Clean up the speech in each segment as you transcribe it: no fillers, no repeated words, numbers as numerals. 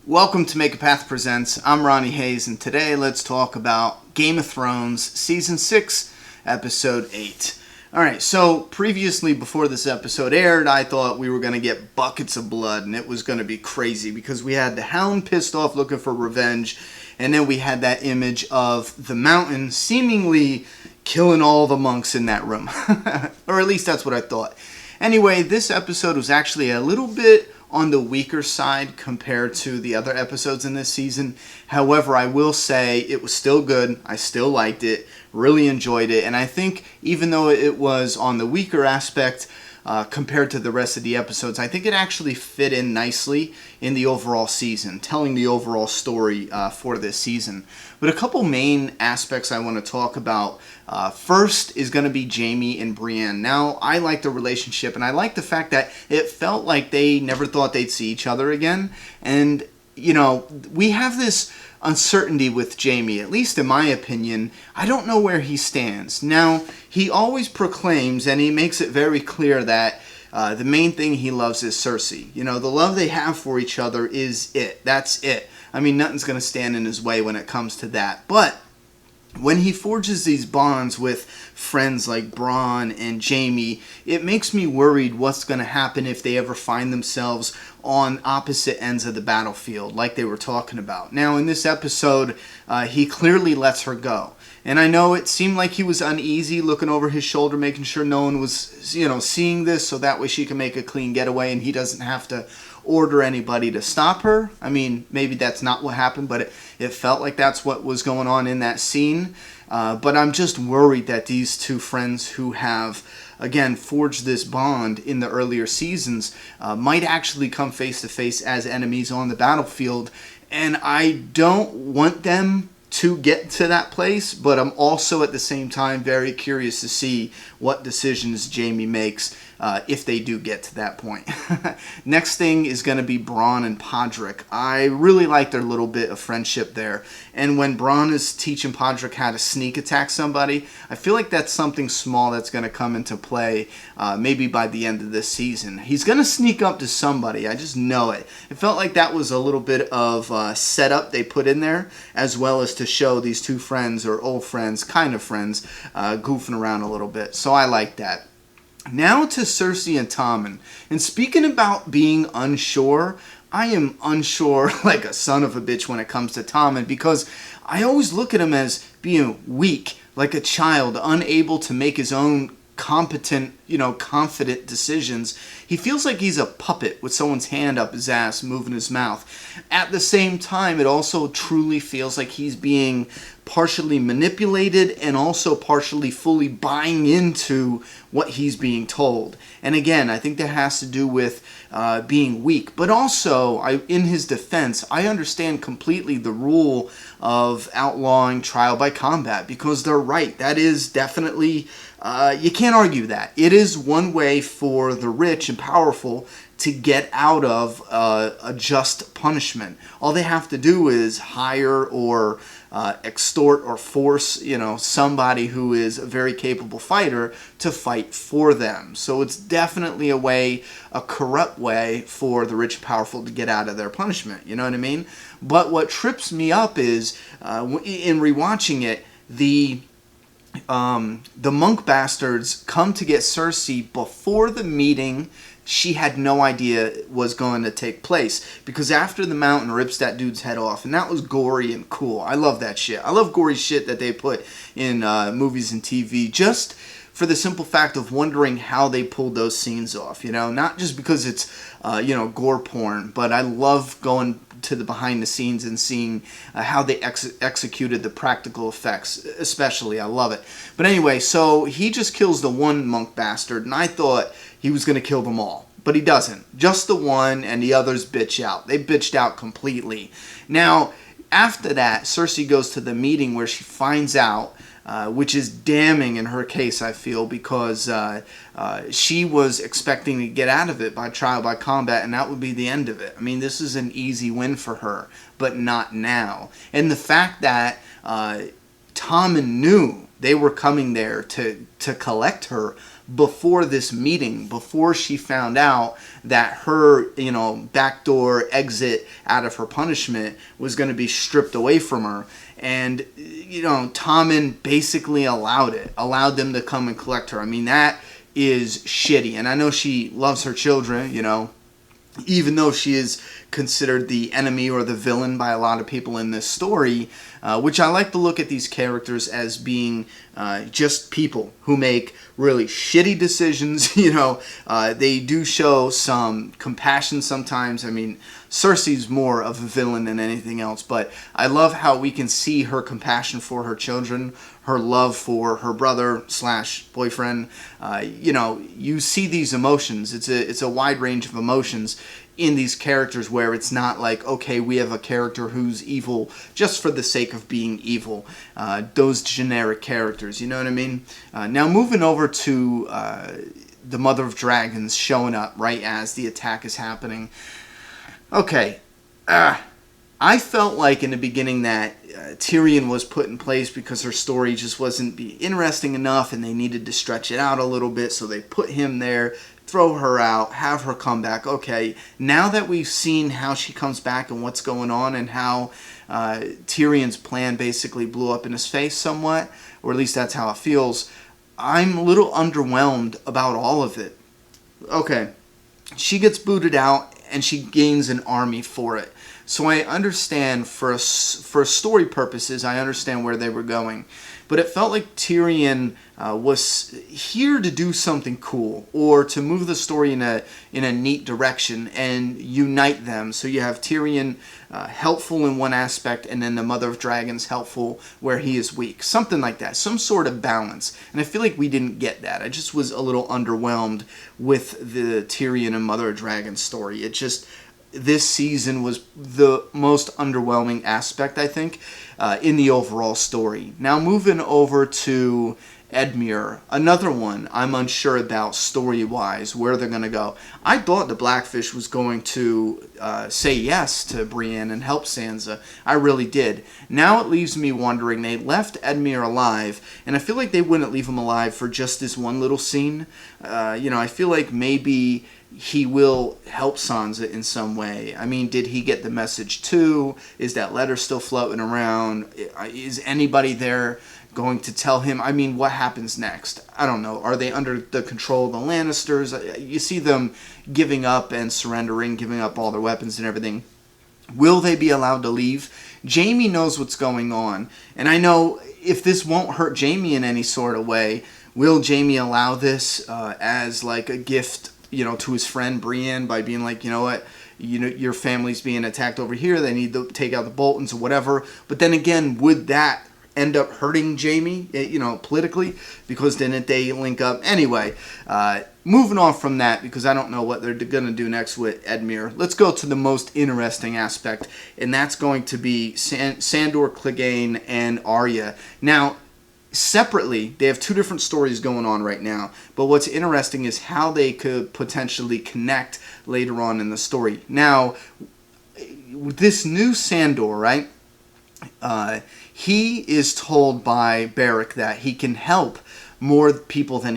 Welcome to Make a Path Presents. I'm Ronnie Hayes, and today let's talk about Game of Thrones Season 6, Episode 8. Alright, so previously, before this episode aired, I thought we were going to get buckets of blood, and it was going to be crazy, because we had the Hound pissed off looking for revenge, and then we had that image of the Mountain seemingly killing all the monks in that room. Or at least that's what I thought. Anyway, this episode was actually a little bit on the weaker side compared to the other episodes in this season. However, I will say it was still good. I still liked it, really enjoyed it, and I think even though it was on the weaker aspect compared to the rest of the episodes, I think it actually fit in nicely in the overall season, telling the overall story for this season. But a couple main aspects I want to talk about. First is going to be Jaime and Brienne. Now, I like the relationship, and I like the fact that it felt like they never thought they'd see each other again. And, you know, we have this uncertainty with Jaime, at least in my opinion. I don't know where he stands. Now, he always proclaims, and he makes it very clear that the main thing he loves is Cersei. You know, the love they have for each other is it. That's it. I mean, nothing's going to stand in his way when it comes to that. But when he forges these bonds with friends like Bronn and Jaime, it makes me worried what's going to happen if they ever find themselves on opposite ends of the battlefield, like they were talking about. Now, in this episode, he clearly lets her go. And I know it seemed like he was uneasy, looking over his shoulder, making sure no one was, seeing this, so that way she can make a clean getaway and he doesn't have to order anybody to stop her. I mean, maybe that's not what happened, but it felt like that's what was going on in that scene. But I'm just worried that these two friends who have, again, forged this bond in the earlier seasons might actually come face to face as enemies on the battlefield. And I don't want them to get to that place, but I'm also at the same time very curious to see what decisions Jaime makes if they do get to that point. Next thing is going to be Bronn and Podrick. I really like their little bit of friendship there. And when Bronn is teaching Podrick how to sneak attack somebody, I feel like that's something small that's going to come into play maybe by the end of this season. He's going to sneak up to somebody. I just know it. It felt like that was a little bit of setup they put in there, as well as to show these two friends, or old friends, kind of friends, goofing around a little bit. So I like that. Now to Cersei and Tommen. And speaking about being unsure, I am unsure like a son of a bitch when it comes to Tommen, because I always look at him as being weak, like a child, unable to make his own competent, confident decisions. He feels like he's a puppet with someone's hand up his ass, moving his mouth. At the same time, it also truly feels like he's being partially manipulated and also partially fully buying into what he's being told. And again, I think that has to do with being weak. But also, in his defense, I understand completely the rule of outlawing trial by combat, because they're right. That is definitely, you can't argue that. It is one way for the rich and powerful to get out of a just punishment. All they have to do is hire or extort or force, somebody who is a very capable fighter to fight for them. So it's definitely a corrupt way for the rich and powerful to get out of their punishment. You know what I mean? But what trips me up is, in rewatching it, the monk bastards come to get Cersei before the meeting she had no idea was going to take place, because after the Mountain rips that dude's head off, and that was gory and cool. I love that shit. I love gory shit that they put in movies and TV, just for the simple fact of wondering how they pulled those scenes off, not just because it's gore porn, but I love going to the behind the scenes and seeing how they executed the practical effects, especially. I love it. But anyway, so he just kills the one monk bastard, and I thought he was going to kill them all. But he doesn't. Just the one, and the others bitch out. They bitched out completely. Now, after that, Cersei goes to the meeting where she finds out, which is damning in her case, I feel, because she was expecting to get out of it by trial by combat, and that would be the end of it. I mean, this is an easy win for her, but not now. And the fact that Tommen knew they were coming there to collect her before this meeting, before she found out that her, backdoor exit out of her punishment was going to be stripped away from her. And, Tommen basically allowed them to come and collect her. I mean, that is shitty. And I know she loves her children, even though she is considered the enemy or the villain by a lot of people in this story, which I like to look at these characters as being just people who make really shitty decisions. They do show some compassion sometimes. I mean, Cersei's more of a villain than anything else, but I love how we can see her compassion for her children, her love for her brother / boyfriend. You see these emotions. It's a wide range of emotions in these characters where it's not like, okay, we have a character who's evil just for the sake of being evil. Those generic characters, you know what I mean? Now moving over to the Mother of Dragons showing up right as the attack is happening. Okay, I felt like in the beginning that Tyrion was put in place because her story just wasn't interesting enough and they needed to stretch it out a little bit, so they put him there, throw her out, have her come back. Okay, now that we've seen how she comes back and what's going on and how Tyrion's plan basically blew up in his face somewhat, or at least that's how it feels, I'm a little underwhelmed about all of it. Okay, she gets booted out and she gains an army for it. So I understand for story purposes, I understand where they were going. But it felt like Tyrion was here to do something cool or to move the story in a neat direction and unite them. So you have Tyrion helpful in one aspect and then the Mother of Dragons helpful where he is weak. Something like that. Some sort of balance. And I feel like we didn't get that. I just was a little underwhelmed with the Tyrion and Mother of Dragons story. This season was the most underwhelming aspect, I think, in the overall story. Now moving over to Edmure, another one I'm unsure about story-wise, where they're going to go. I thought the Blackfish was going to say yes to Brienne and help Sansa. I really did. Now it leaves me wondering, they left Edmure alive, and I feel like they wouldn't leave him alive for just this one little scene. I feel like maybe he will help Sansa in some way. I mean, did he get the message too? Is that letter still floating around? Is anybody there going to tell him? I mean, what happens next? I don't know. Are they under the control of the Lannisters? You see them giving up and surrendering, giving up all their weapons and everything. Will they be allowed to leave? Jaime knows what's going on. And I know if this won't hurt Jaime in any sort of way, will Jaime allow this as like a gift to his friend Brienne by being like, what, your family's being attacked over here, they need to take out the Boltons or whatever. But then again, would that end up hurting Jaime, politically? Because didn't they link up? Anyway, moving on from that, because I don't know what they're going to do next with Edmure, let's go to the most interesting aspect, and that's going to be Sandor, Clegane, and Arya. Now, separately, they have two different stories going on right now, but what's interesting is how they could potentially connect later on in the story. Now, this new Sandor, right, he is told by Beric that he can help more people than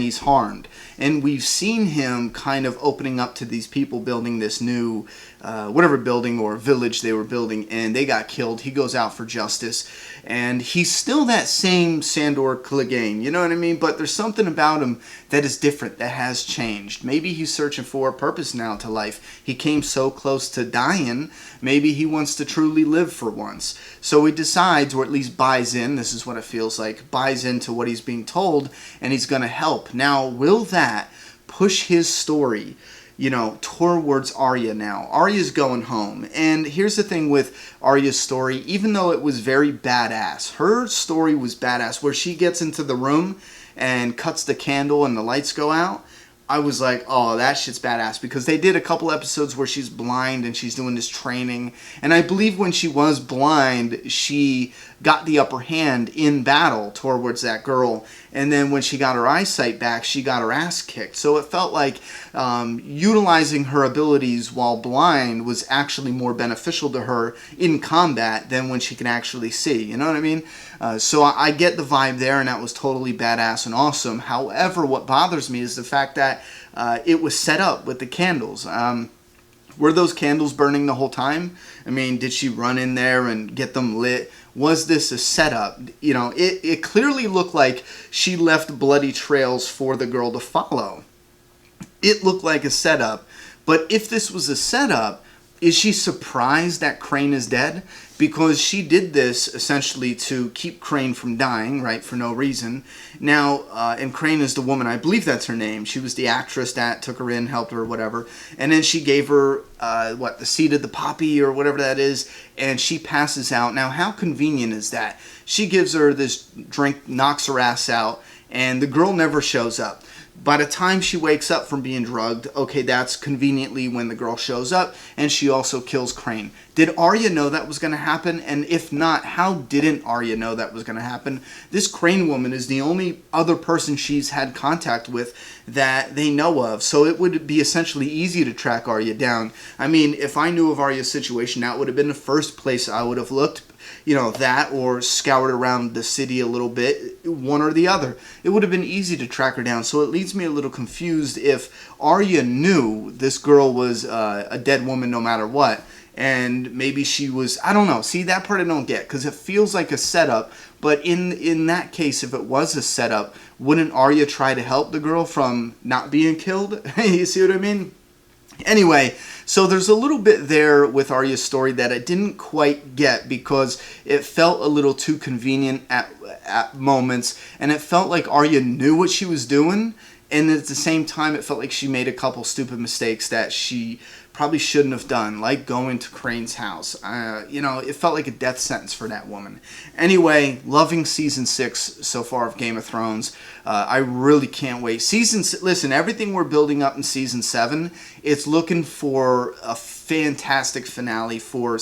he's harmed. And we've seen him kind of opening up to these people building this new whatever building or village they were building, and they got killed. He goes out for justice, and he's still that same Sandor Clegane, you know what I mean? But there's something about him that is different, that has changed. Maybe he's searching for a purpose now to life. He came so close to dying, maybe he wants to truly live for once. So he decides, or at least buys in, this is what it feels like, buys into what he's being told, and he's going to help. Now, will that push his story towards Arya now? Arya's going home. And here's the thing with Arya's story, even though it was very badass, her story was badass, where she gets into the room and cuts the candle and the lights go out. I was like, oh, that shit's badass, because they did a couple episodes where she's blind and she's doing this training, and I believe when she was blind, she got the upper hand in battle towards that girl, and then when she got her eyesight back, she got her ass kicked. So it felt like utilizing her abilities while blind was actually more beneficial to her in combat than when she can actually see, you know what I mean? So I get the vibe there, and that was totally badass and awesome. However, what bothers me is the fact that it was set up with the candles. Were those candles burning the whole time? I mean, did she run in there and get them lit? Was this a setup? You know, it clearly looked like she left bloody trails for the girl to follow. It looked like a setup. But if this was a setup, is she surprised that Crane is dead? Because she did this essentially to keep Crane from dying, right, for no reason. Now, and Crane is the woman, I believe that's her name. She was the actress that took her in, helped her, whatever. And then she gave her, the seed of the poppy or whatever that is, and she passes out. Now, how convenient is that? She gives her this drink, knocks her ass out, and the girl never shows up. By the time she wakes up from being drugged, okay, that's conveniently when the girl shows up, and she also kills Crane. Did Arya know that was going to happen? And if not, how didn't Arya know that was going to happen? This Crane woman is the only other person she's had contact with that they know of, so it would be essentially easy to track Arya down. I mean, if I knew of Arya's situation, that would have been the first place I would have looked. You know, that or scoured around the city a little bit, one or the other. It would have been easy to track her down. So it leaves me a little confused if Arya knew this girl was a dead woman no matter what. And maybe she was, I don't know. See, that part I don't get, because it feels like a setup. But in that case, if it was a setup, wouldn't Arya try to help the girl from not being killed? You see what I mean? Anyway, so there's a little bit there with Arya's story that I didn't quite get, because it felt a little too convenient at moments, and it felt like Arya knew what she was doing, and at the same time it felt like she made a couple stupid mistakes that she probably shouldn't have done, like going to Crane's house. You know, it felt like a death sentence for that woman. Anyway, loving season 6 so far of Game of Thrones. I really can't wait. Listen, everything we're building up in season 7, it's looking for a fantastic finale for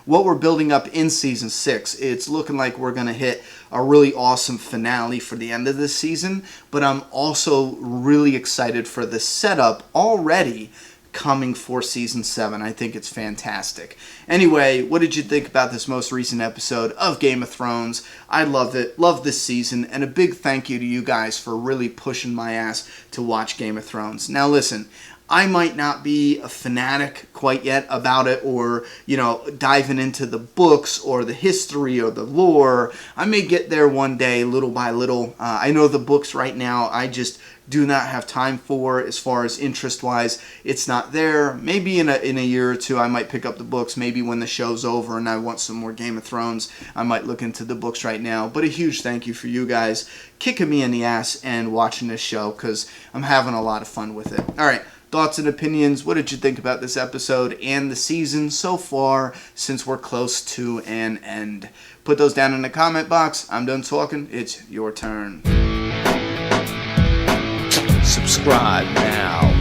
what we're building up in season 6. It's looking like we're going to hit a really awesome finale for the end of this season, but I'm also really excited for the setup already coming for season 7. I think it's fantastic. Anyway, what did you think about this most recent episode of Game of Thrones? I loved it. Love this season. And a big thank you to you guys for really pushing my ass to watch Game of Thrones. Now listen, I might not be a fanatic quite yet about it, or, you know, diving into the books or the history or the lore. I may get there one day, little by little. I know the books right now, I just do not have time for, as far as interest-wise. It's not there. Maybe in a year or two, I might pick up the books. Maybe when the show's over and I want some more Game of Thrones, I might look into the books right now. But a huge thank you for you guys kicking me in the ass and watching this show, because I'm having a lot of fun with it. All right. Thoughts and opinions. What did you think about this episode and the season so far, since we're close to an end? Put those down in the comment box. I'm done talking. It's your turn. Subscribe now.